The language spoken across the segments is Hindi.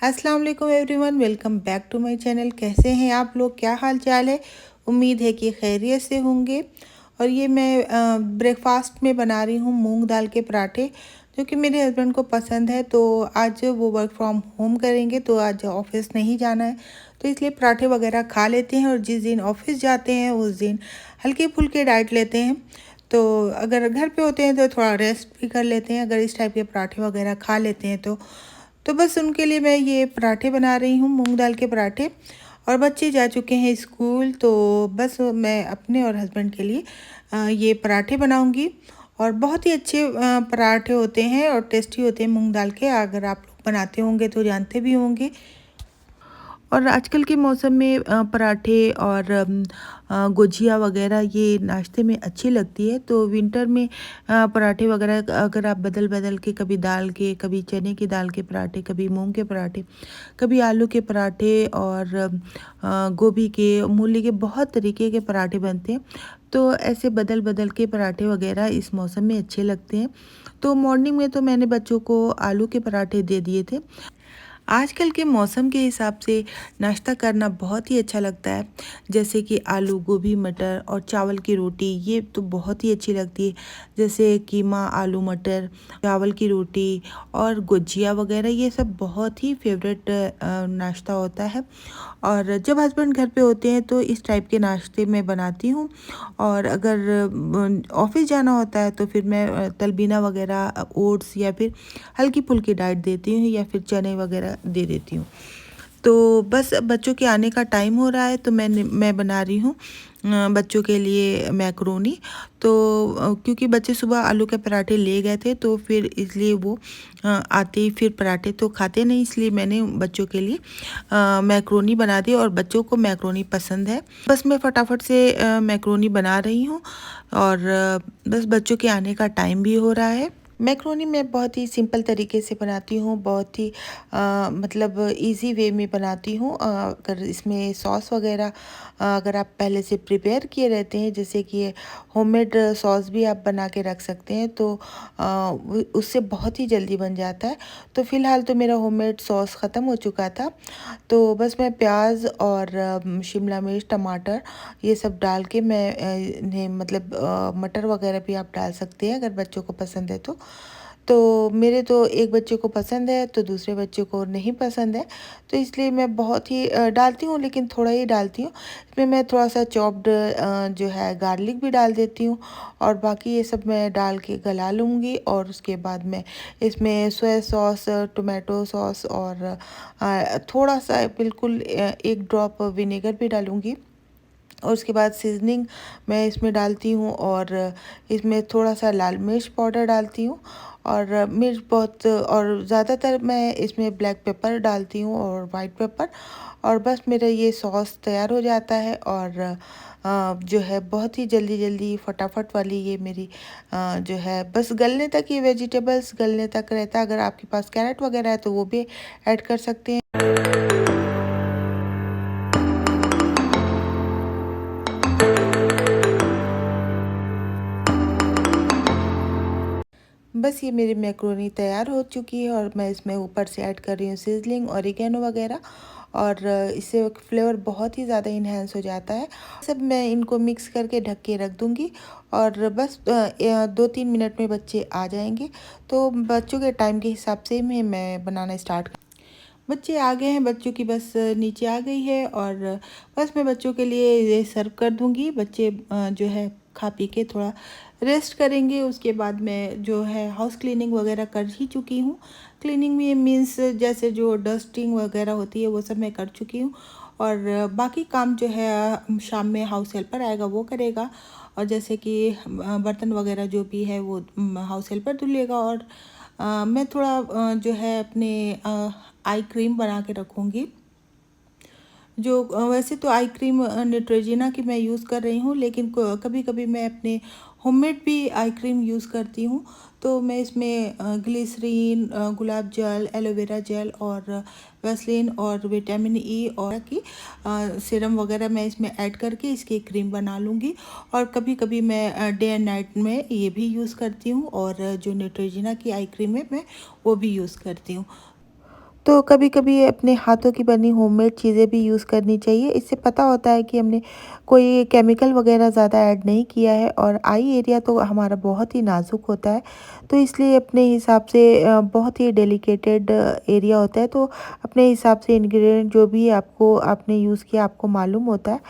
अस्सलाम वालेकुम everyone, welcome back to my channel. कैसे हैं आप लोग? क्या हाल चाल है? उम्मीद है कि खैरियत से होंगे। और ये मैं ब्रेकफास्ट में बना रही हूँ मूंग दाल के पराठे, जो कि मेरे हस्बैंड को पसंद है। तो आज वो वर्क फ्रॉम होम करेंगे, तो आज ऑफिस नहीं जाना है, तो इसलिए पराठे वगैरह खा लेते हैं। और जिस दिन ऑफिस जाते हैं उस दिन हल्के फुल्के डाइट लेते हैं। तो अगर घर पे होते हैं तो थोड़ा रेस्ट भी कर लेते हैं, अगर इस टाइप के पराठे वगैरह खा लेते हैं तो बस उनके लिए मैं ये पराठे बना रही हूँ, मूंग दाल के पराठे। और बच्चे जा चुके हैं स्कूल, तो बस मैं अपने और हस्बैंड के लिए ये पराठे बनाऊंगी। और बहुत ही अच्छे पराठे होते हैं और टेस्टी होते हैं मूंग दाल के। अगर आप लोग बनाते होंगे तो जानते भी होंगे। और आजकल के मौसम में पराठे और गुजिया वगैरह ये नाश्ते में अच्छी लगती है। तो विंटर में पराठे वगैरह अगर आप बदल बदल के, कभी दाल के, कभी चने की दाल के पराठे, कभी मूंग के पराठे, कभी आलू के पराठे और गोभी के, मूली के, बहुत तरीके के पराठे बनते हैं। तो ऐसे बदल बदल के पराठे वगैरह इस मौसम में अच्छे लगते हैं। तो मॉर्निंग में तो मैंने बच्चों को आलू के पराठे दे दिए थे। आजकल के मौसम के हिसाब से नाश्ता करना बहुत ही अच्छा लगता है, जैसे कि आलू गोभी मटर और चावल की रोटी, ये तो बहुत ही अच्छी लगती है। जैसे कीमा आलू मटर, चावल की रोटी और गुजिया वगैरह, ये सब बहुत ही फेवरेट नाश्ता होता है। और जब हस्बैंड घर पे होते हैं तो इस टाइप के नाश्ते मैं बनाती हूँ। और अगर ऑफिस जाना होता है तो फिर मैं तलबीना वगैरह, ओट्स या फिर हल्की फुल्की डाइट देती हूँ, या फिर चने वगैरह दे देती हूँ। तो बस बच्चों के आने का टाइम हो रहा है, तो मैं बना रही हूँ बच्चों के लिए मैक्रोनी। तो क्योंकि बच्चे सुबह आलू के पराठे ले गए थे, तो फिर इसलिए वो आते ही फिर पराठे तो खाते नहीं, इसलिए मैंने बच्चों के लिए मैक्रोनी बना दी। और बच्चों को मैक्रोनी पसंद है। बस मैं फटाफट से मैक्रोनी बना रही हूँ। और बस बच्चों के आने का टाइम भी हो रहा है। मैक्रोनी मैं बहुत ही सिंपल तरीके से बनाती हूँ, बहुत ही मतलब इजी वे में बनाती हूँ। अगर इसमें सॉस वगैरह अगर आप पहले से प्रिपेयर किए रहते हैं, जैसे कि होममेड सॉस भी आप बना के रख सकते हैं, तो उससे बहुत ही जल्दी बन जाता है। तो फ़िलहाल तो मेरा होममेड सॉस ख़त्म हो चुका था, तो बस मैं प्याज और शिमला मिर्च, टमाटर, ये सब डाल के मैं इन्हें मतलब मटर वगैरह भी आप डाल सकते हैं अगर बच्चों को पसंद है तो मेरे तो एक बच्चे को पसंद है, तो दूसरे बच्चे को नहीं पसंद है। तो इसलिए मैं बहुत ही डालती हूँ, लेकिन थोड़ा ही डालती हूँ। इसमें मैं थोड़ा सा चॉप्ड जो है गार्लिक भी डाल देती हूँ। और बाकी ये सब मैं डाल के गला लूँगी। और उसके बाद मैं इसमें सोया सॉस, टोमेटो सॉस और थोड़ा सा बिल्कुल एक ड्रॉप विनेगर भी डालूँगी। और उसके बाद सीजनिंग मैं इसमें डालती हूँ, और इसमें थोड़ा सा लाल मिर्च पाउडर डालती हूँ। और मिर्च बहुत, और ज़्यादातर मैं इसमें ब्लैक पेपर डालती हूँ और वाइट पेपर। और बस मेरा ये सॉस तैयार हो जाता है। और जो है बहुत ही जल्दी जल्दी फटाफट वाली ये मेरी जो है बस गलने तक, ये वेजिटेबल्स गलने तक रहता है। अगर आपके पास कैरेट वगैरह है तो वो भी ऐड कर सकते हैं। बस ये मेरी मैक्रोनी तैयार हो चुकी है, और मैं इसमें ऊपर से ऐड कर रही हूँ सीजलिंग, ऑरिगेनो वगैरह। और इससे फ्लेवर बहुत ही ज़्यादा इन्हेंस हो जाता है। सब मैं इनको मिक्स करके ढक के रख दूँगी। और बस 2-3 मिनट में बच्चे आ जाएंगे। तो बच्चों के टाइम के हिसाब से मैं बनाना स्टार्ट। बच्चे आ गए हैं, बच्चों की बस नीचे आ गई है। और बस मैं बच्चों के लिए ये सर्व कर दूंगी। बच्चे जो है खा पी के थोड़ा रेस्ट करेंगे। उसके बाद मैं जो है हाउस क्लीनिंग वगैरह कर ही चुकी हूँ। क्लीनिंग में मीन्स जैसे जो डस्टिंग वगैरह होती है वो सब मैं कर चुकी हूँ। और बाकी काम जो है शाम में हाउस हेल्पर आएगा वो करेगा। और जैसे कि बर्तन वगैरह जो भी है वो हाउस हेल्पर धुलेगा। और मैं थोड़ा जो है अपने आई क्रीम बना के रखूँगी। जो वैसे तो आई क्रीम न्यूट्रोजिना की मैं यूज़ कर रही हूँ, लेकिन कभी कभी मैं अपने होममेड भी आई क्रीम यूज़ करती हूँ। तो मैं इसमें ग्लिसरीन, गुलाब जल, एलोवेरा जेल और वैसलीन और विटामिन ई और की सीरम वगैरह मैं इसमें ऐड करके इसकी क्रीम बना लूँगी। और कभी कभी मैं डे एंड नाइट में ये भी यूज़ करती हूँ। और जो न्यूट्रोजिना की आई क्रीम है मैं वो भी यूज़ करती हूँ। तो कभी कभी अपने हाथों की बनी होममेड चीज़ें भी यूज़ करनी चाहिए। इससे पता होता है कि हमने कोई केमिकल वगैरह ज़्यादा ऐड नहीं किया है, और आई एरिया तो हमारा बहुत ही नाजुक होता है, तो इसलिए अपने हिसाब से बहुत ही डेलिकेटेड एरिया होता है, तो अपने हिसाब से इंग्रेडिएंट जो भी आपको आपने यूज़ किया आपको मालूम होता है।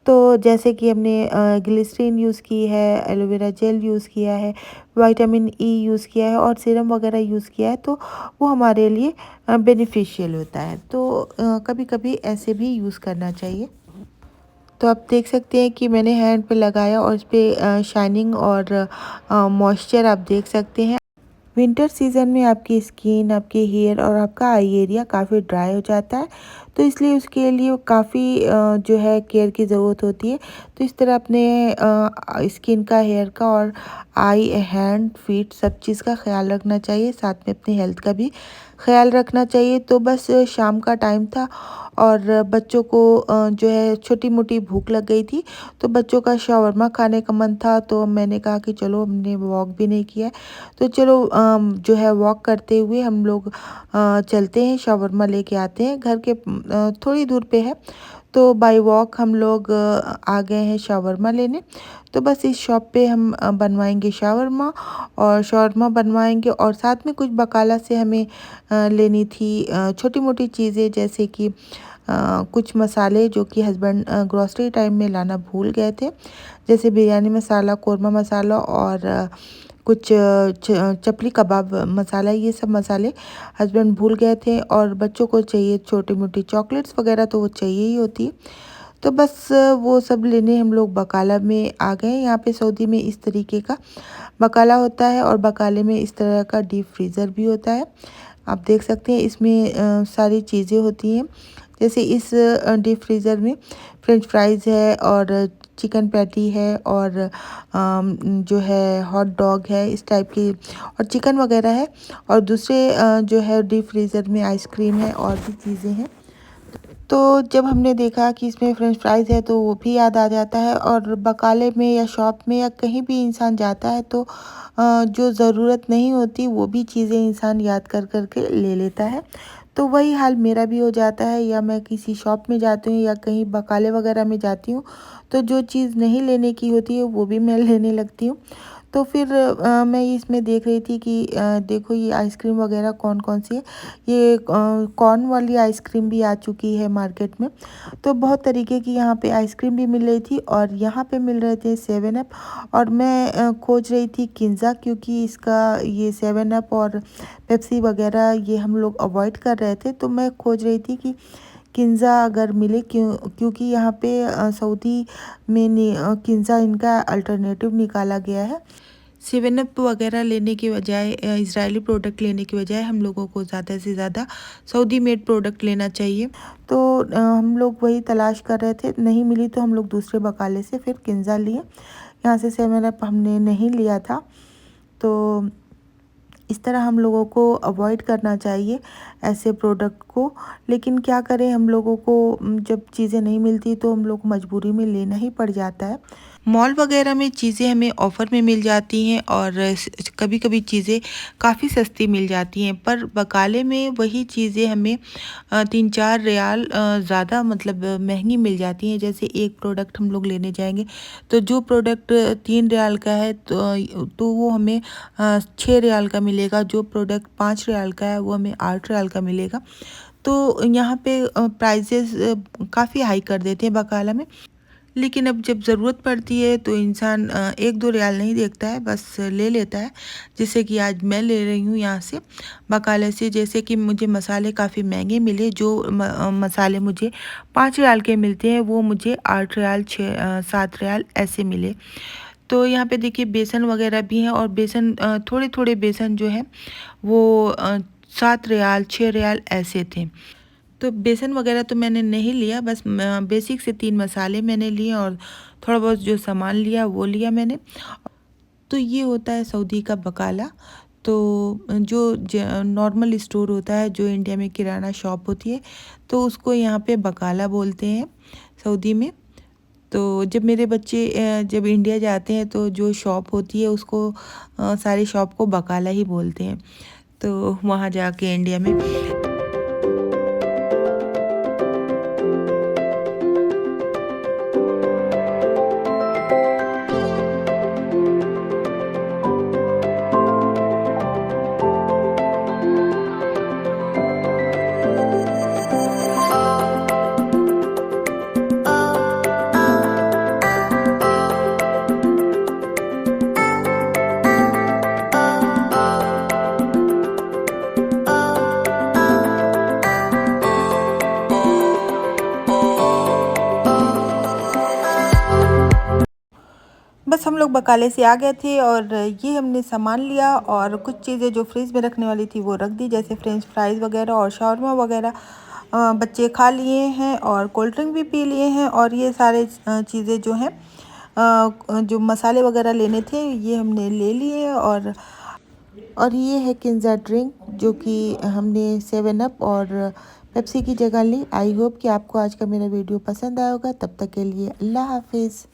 तो जैसे कि हमने ग्लिसरीन यूज़ की है, एलोवेरा जेल यूज़ किया है, विटामिन ई यूज़ किया है और सीरम वगैरह यूज़ किया है, तो वो हमारे लिए बेनिफिशियल होता है। तो कभी-कभी ऐसे भी यूज़ करना चाहिए। तो आप देख सकते हैं कि मैंने हैंड पे लगाया और इस पे शाइनिंग और मॉइस्चर आप देख सकते हैं। विंटर सीज़न में आपकी स्किन, आपके हेयर और आपका आई एरिया काफ़ी ड्राई हो जाता है, तो इसलिए उसके लिए काफ़ी जो है केयर की ज़रूरत होती है। तो इस तरह अपने स्किन का, हेयर का और आई, हैंड, फीट सब चीज़ का ख्याल रखना चाहिए, साथ में अपनी हेल्थ का भी ख्याल रखना चाहिए। तो बस शाम का टाइम था और बच्चों को जो है छोटी-मोटी भूख लग गई थी, तो बच्चों का शावरमा खाने का मन था, तो मैंने कहा कि चलो, हमने वॉक भी नहीं किया है, तो चलो जो है वॉक करते हुए हम लोग चलते हैं, शावरमा लेके आते हैं। घर के थोड़ी दूर पे है, तो बाय वॉक हम लोग आ गए हैं शावरमा लेने। तो बस इस शॉप पे हम बनवाएंगे शावरमा, और शावरमा बनवाएंगे और साथ में कुछ बकाला से हमें लेनी थी छोटी मोटी चीज़ें, जैसे कि कुछ मसाले जो कि हस्बैंड ग्रॉसरी टाइम में लाना भूल गए थे, जैसे बिरयानी मसाला, कोरमा मसाला और कुछ चपली कबाब मसाला, ये सब मसाले हस्बैंड भूल गए थे। और बच्चों को चाहिए छोटी मोटी चॉकलेट्स वगैरह, तो वो चाहिए ही होती है। तो बस वो सब लेने हम लोग बकाला में आ गए। यहाँ पे सऊदी में इस तरीके का बकाला होता है, और बकाले में इस तरह का डीप फ्रीज़र भी होता है। आप देख सकते हैं इसमें सारी चीज़ें होती हैं, जैसे इस डीप फ्रीज़र में फ्रेंच फ्राइज़ है और चिकन पैटी है और जो है हॉट डॉग है, इस टाइप की, और चिकन वगैरह है। और दूसरे जो है डीप फ्रीज़र में आइसक्रीम है और भी चीज़ें हैं। तो जब हमने देखा कि इसमें फ्रेंच फ्राइज़ है, तो वो भी याद आ जाता है। और बकाले में या शॉप में या कहीं भी इंसान जाता है, तो जो ज़रूरत नहीं होती वो भी चीज़ें इंसान याद कर कर के ले लेता है। तो वही हाल मेरा भी हो जाता है, या मैं किसी शॉप में जाती हूँ या कहीं बकाले वगैरह में जाती हूँ, तो जो चीज़ नहीं लेने की होती है वो भी मैं लेने लगती हूँ। तो फिर मैं इसमें देख रही थी कि देखो ये आइसक्रीम वगैरह कौन कौन सी है। ये कॉर्न वाली आइसक्रीम भी आ चुकी है मार्केट में। तो बहुत तरीके की यहाँ पे आइसक्रीम भी मिल रही थी, और यहाँ पे मिल रहे थे 7 अप। और मैं खोज रही थी किंज़ा, क्योंकि इसका ये 7 अप और पेप्सी वगैरह ये हम लोग अवॉइड कर रहे थे। तो मैं खोज रही थी कि किंज़ा अगर मिले, क्योंकि यहाँ पे सऊदी में किंज़ा इनका अल्टरनेटिव निकाला गया है। 7 अप वगैरह लेने के बजाय, इज़राइली प्रोडक्ट लेने के बजाय हम लोगों को ज़्यादा से ज़्यादा सऊदी मेड प्रोडक्ट लेना चाहिए। तो हम लोग वही तलाश कर रहे थे, नहीं मिली तो हम लोग दूसरे बकाले से फिर किंज़ा लिए। यहाँ से 7 अप हमने नहीं लिया था। तो इस तरह हम लोगों को अवॉइड करना चाहिए ऐसे प्रोडक्ट को। लेकिन क्या करें, हम लोगों को जब चीज़ें नहीं मिलती तो हम लोग मजबूरी में लेना ही पड़ जाता है। मॉल वगैरह में चीज़ें हमें ऑफ़र में मिल जाती हैं, और कभी कभी चीज़ें काफ़ी सस्ती मिल जाती हैं, पर बकाले में वही चीज़ें हमें 3-4 रियाल ज़्यादा, मतलब महंगी मिल जाती हैं। जैसे एक प्रोडक्ट हम लोग लेने जाएंगे, तो जो प्रोडक्ट 3 रियाल का है, तो वो हमें 6 रियाल का मिलेगा। जो प्रोडक्ट 5 रियाल का है वो हमें 8 रियाल का मिलेगा। तो यहाँ पे प्राइजेस काफ़ी हाई कर देते हैं बकाला में। लेकिन अब जब ज़रूरत पड़ती है तो इंसान 1-2 रियाल नहीं देखता है, बस ले लेता है। जैसे कि आज मैं ले रही हूँ यहाँ से बकाले से। जैसे कि मुझे मसाले काफ़ी महंगे मिले, जो मसाले मुझे 5 रियाल के मिलते हैं वो मुझे 8 रियाल, 7 रियाल ऐसे मिले। तो यहाँ पे देखिए बेसन वगैरह भी हैं, और बेसन थोड़े थोड़े बेसन जो है वो 7 रियाल, 6 रियाल ऐसे थे। तो बेसन वगैरह तो मैंने नहीं लिया, बस बेसिक से 3 मसाले मैंने लिए, और थोड़ा बहुत जो सामान लिया वो लिया मैंने। तो ये होता है सऊदी का बकाला। तो जो नॉर्मल स्टोर होता है, जो इंडिया में किराना शॉप होती है, तो उसको यहाँ पे बकाला बोलते हैं सऊदी में। तो जब मेरे बच्चे जब इंडिया जाते हैं, तो जो शॉप होती है उसको सारी शॉप को बकाला ही बोलते हैं। तो वहाँ जाके इंडिया में हम लोग बकाले से आ गए थे और ये हमने सामान लिया और कुछ चीज़ें जो फ्रिज में रखने वाली थी वो रख दी, जैसे फ्रेंच फ्राइज़ वगैरह और शावरमा वगैरह बच्चे खा लिए हैं और कोल्ड ड्रिंक भी पी लिए हैं। और ये सारे चीज़ें जो हैं जो मसाले वगैरह लेने थे ये हमने ले लिए। और ये है किंजा ड्रिंक जो कि हमने 7 अप और पेप्सी की जगह ली। आई होप कि आपको आज का मेरा वीडियो पसंद आया होगा। तब तक के लिए अल्लाह हाफिज़।